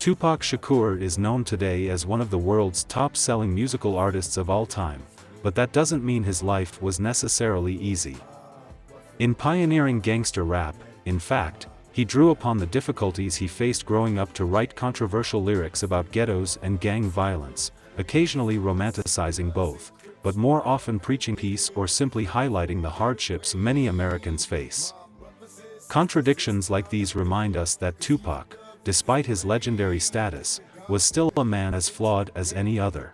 Tupac Shakur is known today as one of the world's top-selling musical artists of all time, but that doesn't mean his life was necessarily easy. In pioneering gangster rap, in fact, he drew upon the difficulties he faced growing up to write controversial lyrics about ghettos and gang violence, occasionally romanticizing both, but more often preaching peace or simply highlighting the hardships many Americans face. Contradictions like these remind us that Tupac, despite his legendary status, was still a man as flawed as any other.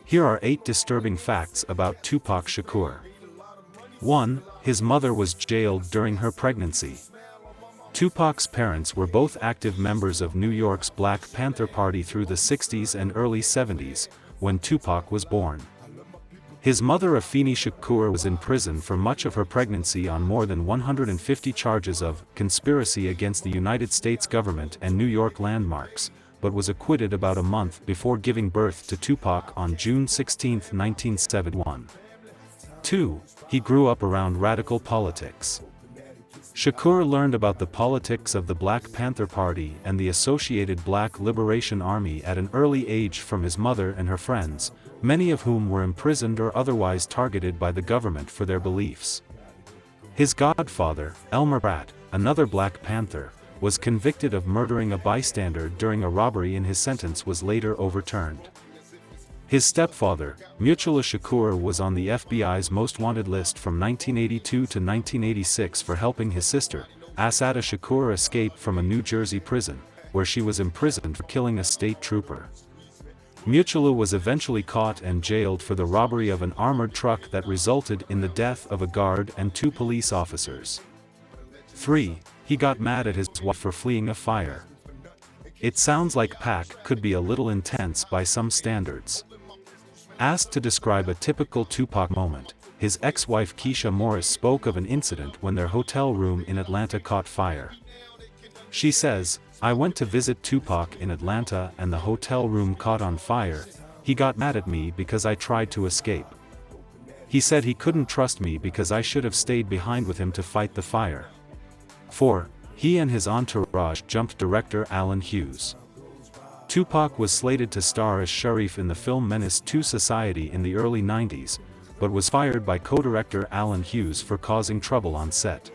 Here are 8 disturbing facts about Tupac Shakur. 1. His mother was jailed during her pregnancy. Tupac's parents were both active members of New York's Black Panther Party through the 60s and early 70s, when Tupac was born. His mother Afeni Shakur was in prison for much of her pregnancy on more than 150 charges of conspiracy against the United States government and New York landmarks, but was acquitted about a month before giving birth to Tupac on June 16, 1971. 2. He grew up around radical politics. Shakur learned about the politics of the Black Panther Party and the associated Black Liberation Army at an early age from his mother and her friends, many of whom were imprisoned or otherwise targeted by the government for their beliefs. His godfather, Elmer Pratt, another Black Panther, was convicted of murdering a bystander during a robbery and his sentence was later overturned. His stepfather, Mutula Shakur, was on the FBI's most wanted list from 1982 to 1986 for helping his sister, Assata Shakur, escape from a New Jersey prison, where she was imprisoned for killing a state trooper. Mutula was eventually caught and jailed for the robbery of an armored truck that resulted in the death of a guard and 2 police officers. 3. He got mad at his wife for fleeing a fire. It sounds like Pac could be a little intense by some standards. Asked to describe a typical Tupac moment, his ex-wife Keisha Morris spoke of an incident when their hotel room in Atlanta caught fire. She says, "I went to visit Tupac in Atlanta and the hotel room caught on fire. He got mad at me because I tried to escape. He said he couldn't trust me because I should have stayed behind with him to fight the fire." 4. He and his entourage jumped director Alan Hughes. Tupac was slated to star as Sharif in the film Menace to Society in the early 90s, but was fired by co-director Alan Hughes for causing trouble on set.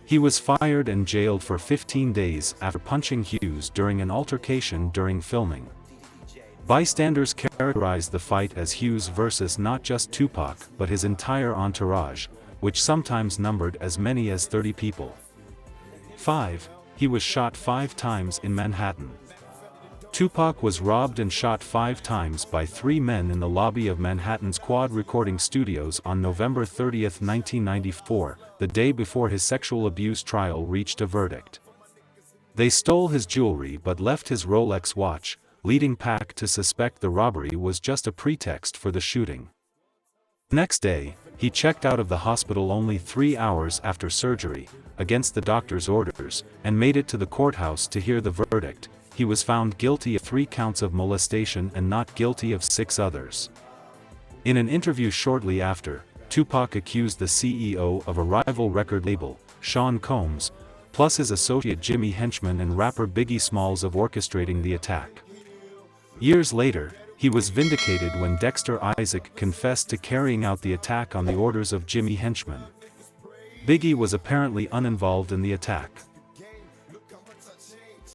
He was fired and jailed for 15 days after punching Hughes during an altercation during filming. Bystanders characterized the fight as Hughes versus not just Tupac but his entire entourage, which sometimes numbered as many as 30 people. 5. He was shot 5 times in Manhattan. Tupac was robbed and shot 5 times by 3 men in the lobby of Manhattan's Quad Recording Studios on November 30, 1994, the day before his sexual abuse trial reached a verdict. They stole his jewelry but left his Rolex watch, leading Pac to suspect the robbery was just a pretext for the shooting. Next day, he checked out of the hospital only 3 hours after surgery, against the doctor's orders, and made it to the courthouse to hear the verdict. He was found guilty of 3 counts of molestation and not guilty of 6 others. In an interview shortly after, Tupac accused the CEO of a rival record label, Sean Combs, plus his associate Jimmy Henchman and rapper Biggie Smalls of orchestrating the attack. Years later, he was vindicated when Dexter Isaac confessed to carrying out the attack on the orders of Jimmy Henchman. Biggie was apparently uninvolved in the attack.